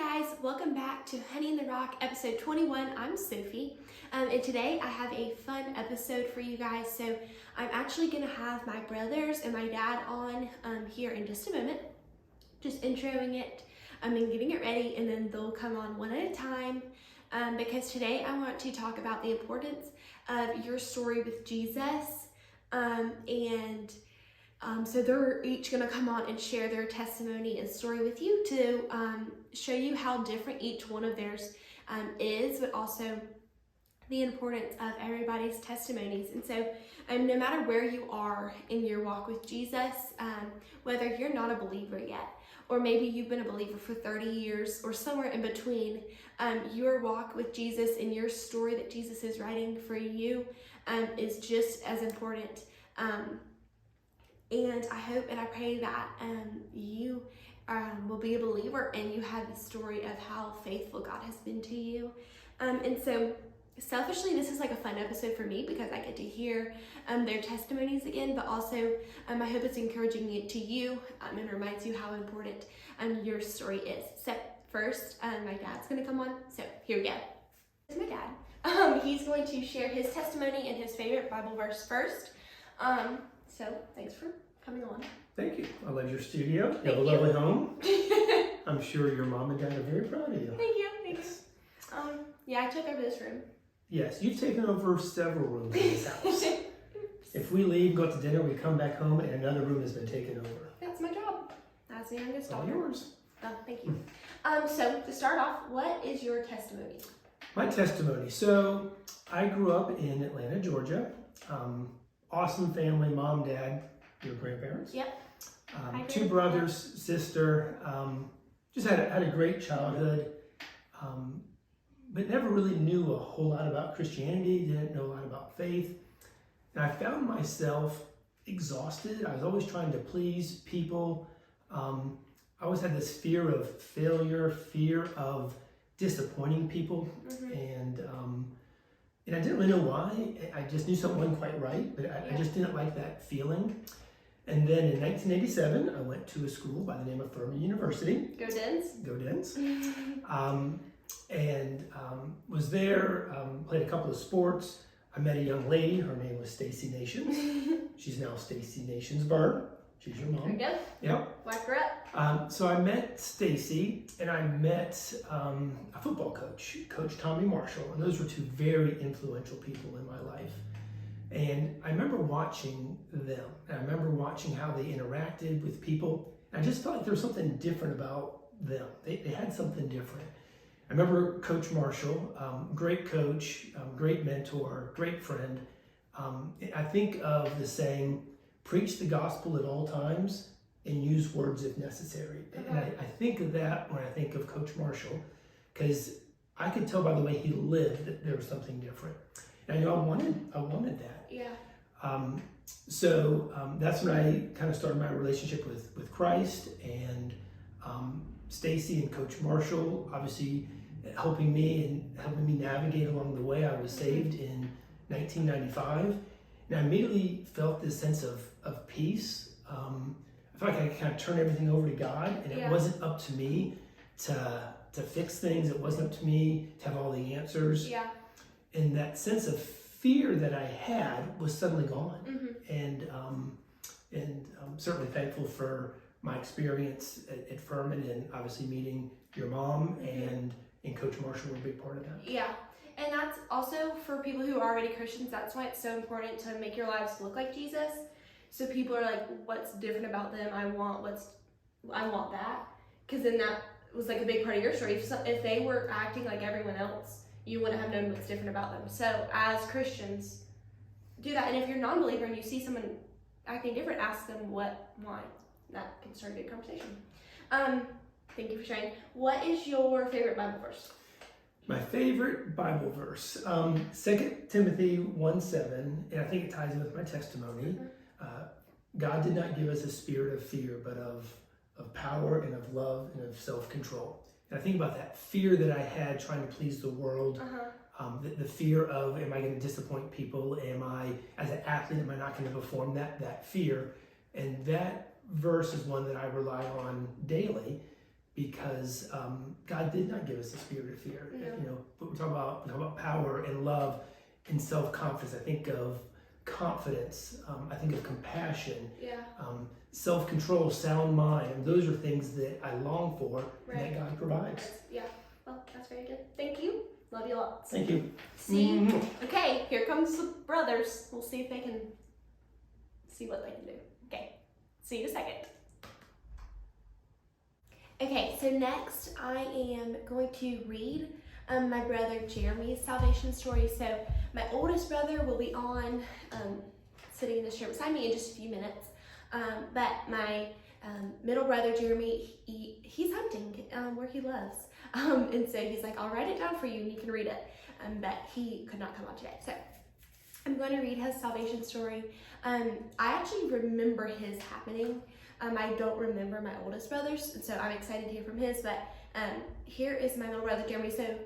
guys, welcome back to Honey in the Rock episode 21. I'm Sophie, and today I have a fun episode for you guys. So I'm actually going to have my brothers and my dad on here in just a moment, just introing it and getting it ready, and then they'll come on one at a time because today I want to talk about the importance of your story with Jesus. So they're each going to come on and share their testimony and story with you to show you how different each one of theirs is, but also the importance of everybody's testimonies. And so no matter where you are in your walk with Jesus, whether you're not a believer yet, or maybe you've been a believer for 30 years or somewhere in between, your walk with Jesus and your story that Jesus is writing for you is just as important. And I hope and I pray that you will be a believer and you have the story of how faithful God has been to you. And so selfishly, this is like a fun episode for me because I get to hear their testimonies again, but also I hope it's encouraging to you and reminds you how important your story is. So first, my dad's going to come on. So here we go. This is my dad. He's going to share his testimony and his favorite Bible verse first. So thanks for coming on. Thank you. I love your studio. You have a Thank lovely home. I'm sure your mom and dad are very proud of you. Thank you. Thanks. Yeah, I took over this room. Yes, you've taken over several rooms in this house. If we leave, go out to dinner, we come back home, and another room has been taken over. That's my job. That's the youngest All daughter. yours. Oh, thank you. So to start off, what is your testimony? My testimony. So I grew up in Atlanta, Georgia. Awesome family, mom, dad, your grandparents. Yep. Two brothers, sister. Just had a great childhood. But never really knew a whole lot about Christianity, didn't know a lot about faith. And I found myself exhausted. I was always trying to please people. I always had this fear of failure, fear of disappointing people. And I didn't really know why. I just knew something wasn't quite right, but I just didn't like that feeling. And then in 1987, I went to a school by the name of Furman University. Go Dens. Go Dens. Was there, played a couple of sports. I met a young lady. Her name was Stacy Nations. She's now Stacy Nationsburg. She's your mom. There you go. Yep. Whack her up. So I met Stacy, and I met a football coach, Coach Tommy Marshall, and those were two very influential people in my life. And I remember watching them, and I remember watching how they interacted with people. And I just felt like there was something different about them. They had something different. I remember Coach Marshall, great coach, great mentor, great friend. I think of the saying, preach the gospel at all times and use words if necessary. And I think of that when I think of Coach Marshall, because I could tell by the way he lived that there was something different. And I know I wanted that. Yeah. So that's when I kind of started my relationship with Christ, and Stacy and Coach Marshall obviously helping me navigate along the way. I was saved in 1995, and I immediately felt this sense of peace. I felt like I could kind of turn everything over to God, and it wasn't up to me to fix things. It wasn't up to me to have all the answers. Yeah. And that sense of fear that I had was suddenly gone. And I'm certainly thankful for my experience at Furman, and obviously meeting your mom and Coach Marshall were a big part of that. Yeah. And that's also for people who are already Christians. That's why it's so important to make your lives look like Jesus. So people are like, what's different about them? I want that. Because then that was like a big part of your story. If they were acting like everyone else, you wouldn't have known what's different about them. So as Christians, do that. And if you're a non-believer and you see someone acting different, ask them why. That can start a good conversation. Thank you for sharing. What is your favorite Bible verse? My favorite Bible verse, 2 Timothy 1:7, and I think it ties in with my testimony. God did not give us a spirit of fear, but of power and of love and of self-control. And I think about that fear that I had trying to please the world, the fear of, am I going to disappoint people? Am I, as an athlete, am I not going to perform? That fear. And that verse is one that I rely on daily. because God did not give us a spirit of fear. No. But we talk about power and love and self-confidence. I think of confidence. I think of compassion. Yeah. Self-control, sound mind. And those are things that I long for and Right. that God provides. Yeah. Well, that's very good. Thank you. Love you lots. Thank you. See? Mhm. Okay, here comes the brothers. We'll see if they can see what they can do. Okay, see you in a second. Okay, so next I am going to read my brother Jeremy's salvation story. So my oldest brother will be on sitting in this chair beside me in just a few minutes. But my middle brother Jeremy, he's hunting where he lives. And so he's like, I'll write it down for you and you can read it. But he could not come on today. So I'm going to read his salvation story. I actually remember his happening. I don't remember my oldest brother's, and so I'm excited to hear from his. But here is my middle brother Jeremy. So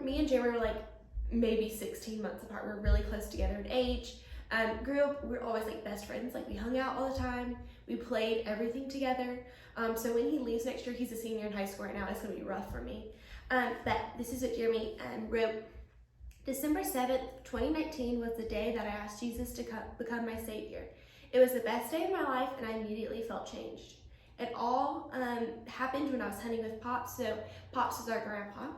me and Jeremy were like maybe 16 months apart. We're really close together in age. Grew up, we're always like best friends. Like we hung out all the time. We played everything together. So when he leaves next year, he's a senior in high school right now. It's gonna be rough for me. But this is what Jeremy wrote. December 7th, 2019 was the day that I asked Jesus to become my savior. It was the best day of my life and I immediately felt changed. It all happened when I was hunting with Pops. So Pops is our grandpa.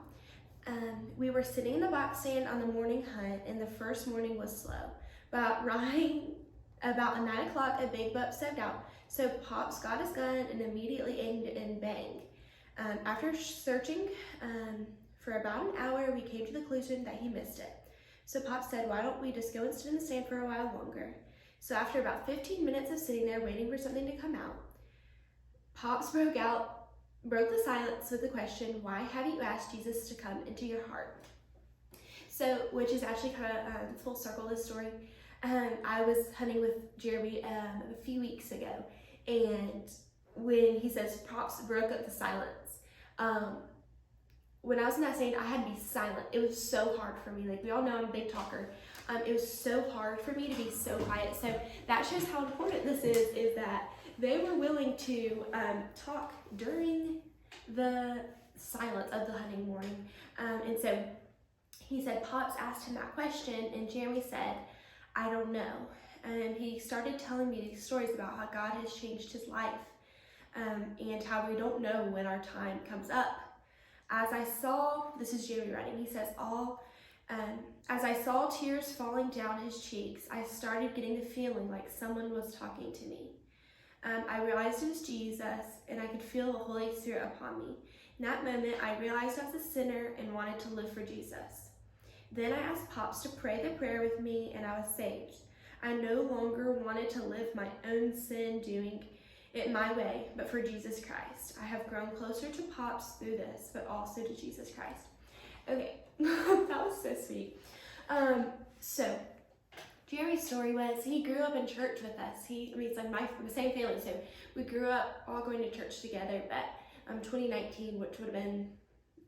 We were sitting in the box stand on the morning hunt and the first morning was slow. About 9 o'clock, a big buck stepped out. So Pops got his gun and immediately aimed it and bang. After searching for about an hour, we came to the conclusion that he missed it. So Pops said, why don't we just go and sit in the stand for a while longer? So after about 15 minutes of sitting there waiting for something to come out, Pops broke the silence with the question, why haven't you asked Jesus to come into your heart? So, which is actually kind of full circle this story. I was hunting with Jeremy a few weeks ago, and when he says Pops broke up the silence, when I was in that stand, I had to be silent. It was so hard for me. Like we all know I'm a big talker. It was so hard for me to be so quiet. So that shows how important this is that they were willing to talk during the silence of the hunting morning. And so he said, Pops asked him that question, and Jeremy said, I don't know. And he started telling me these stories about how God has changed his life and how we don't know when our time comes up. As I saw, this is Jeremy writing, he says, as I saw tears falling down his cheeks, I started getting the feeling like someone was talking to me. I realized it was Jesus, and I could feel the Holy Spirit upon me. In that moment, I realized I was a sinner and wanted to live for Jesus. Then I asked Pops to pray the prayer with me, and I was saved. I no longer wanted to live my own sin, doing it my way, but for Jesus Christ. I have grown closer to Pops through this, but also to Jesus Christ. Okay, that was so sweet. So Jerry's story was he grew up in church with us. He's like the same family, so we grew up all going to church together. But 2019, which would have been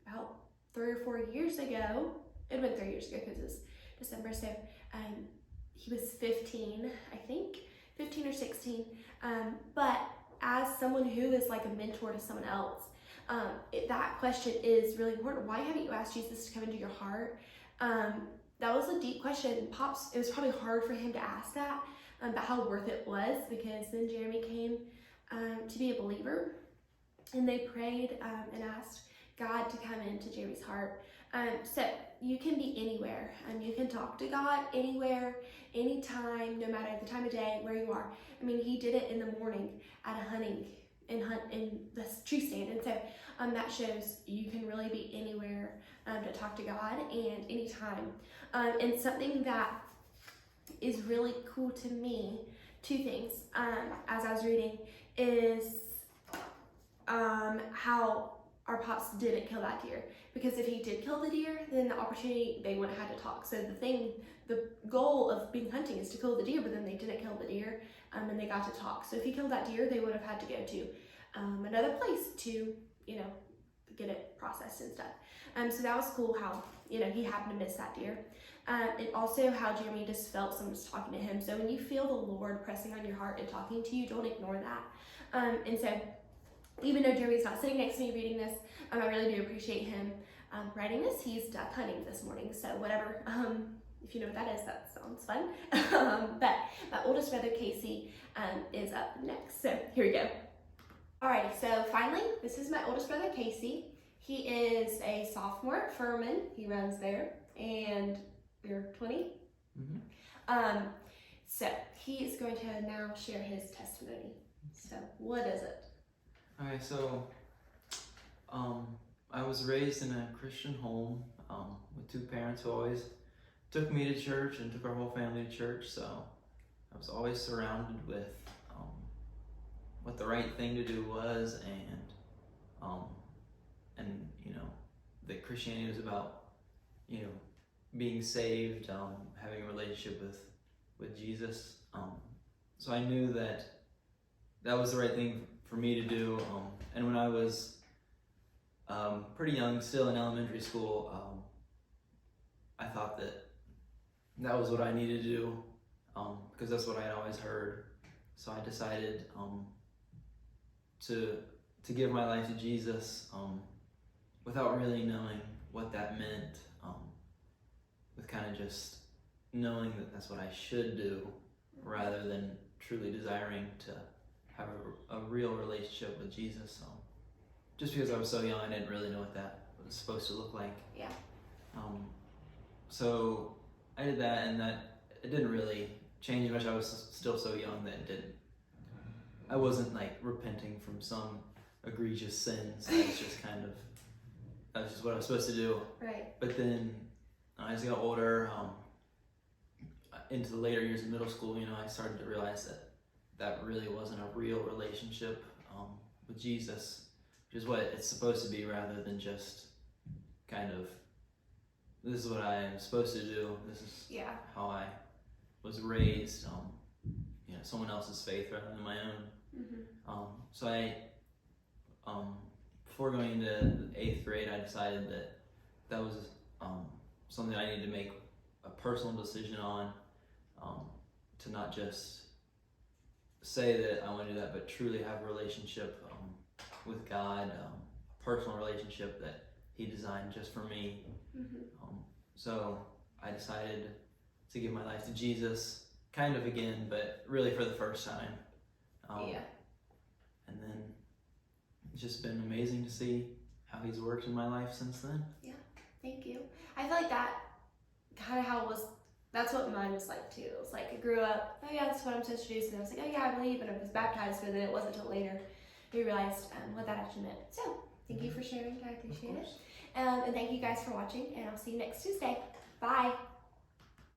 about 3 or 4 years ago, it would have been 3 years ago because it was December. So he was 15, I think, 15 or 16. But as someone who is like a mentor to someone else, that question is really important. Why haven't you asked Jesus to come into your heart? That was a deep question. Pops, it was probably hard for him to ask that, but how worth it was, because then Jeremy came to be a believer, and they prayed and asked God to come into Jeremy's heart. So you can be anywhere, you can talk to God anywhere, anytime, no matter the time of day, where you are. I mean, he did it in the morning at a hunt in the tree stand, and so that shows you can really be anywhere to talk to God and anytime. And something that is really cool to me, 2 things as I was reading, is how our Pops didn't kill that deer, because if he did kill the deer, then the opportunity, they wouldn't have had to talk. So the goal of being hunting is to kill the deer, but then they didn't kill the deer, and they got to talk. So if he killed that deer, they would have had to go to another place to, get it processed and stuff. So that was cool how, he happened to miss that deer. And also how Jeremy just felt someone was talking to him. So when you feel the Lord pressing on your heart and talking to you, don't ignore that. And so even though Jeremy's not sitting next to me reading this, I really do appreciate him writing this. He's duck hunting this morning, so whatever. If you know what that is, that sounds fun. But my oldest brother, Casey, is up next. So here we go. Alrighty, so finally, this is my oldest brother, Casey. He is a sophomore at Furman. He runs there, and you're 20? Mm-hmm. So he is going to now share his testimony. So what is it? Okay, so I was raised in a Christian home with two parents who always took me to church and took our whole family to church. So I was always surrounded with what the right thing to do was, and you know, that Christianity was about, you know, being saved, having a relationship with Jesus. So I knew that was the right thing for me to do. And when I was pretty young, still in elementary school, I thought that was what I needed to do, because that's what I had always heard. So I decided to give my life to Jesus without really knowing what that meant, with kind of just knowing that that's what I should do, rather than truly desiring to have a real relationship with Jesus. Just because I was so young, I didn't really know what that was supposed to look like. Yeah. So I did that, and that it didn't really change much. I was still so young that I wasn't like repenting from some egregious sins. That was just that was just what I was supposed to do. Right. But then as I got older, into the later years of middle school, you know, I started to realize that really wasn't a real relationship with Jesus, which is what it's supposed to be, rather than just kind of, this is what I am supposed to do. This is how I was raised. You know, someone else's faith rather than my own. Mm-hmm. So I, before going into the 8th grade, I decided that was something I needed to make a personal decision on, to not just say that I want to do that, but truly have a relationship with God, a personal relationship that He designed just for me. Mm-hmm. So I decided to give my life to Jesus, kind of again, but really for the first time. And then it's just been amazing to see how He's worked in my life since then. Yeah, thank you. I feel like that kind of how it was, that's what mine was like too. It was like I grew up, oh yeah, that's what I'm supposed to do. So I was like, oh yeah, I believe, and I was baptized, but then it wasn't until later we realized what that actually meant. So thank you for sharing. I appreciate it. And thank you guys for watching, and I'll see you next Tuesday. Bye.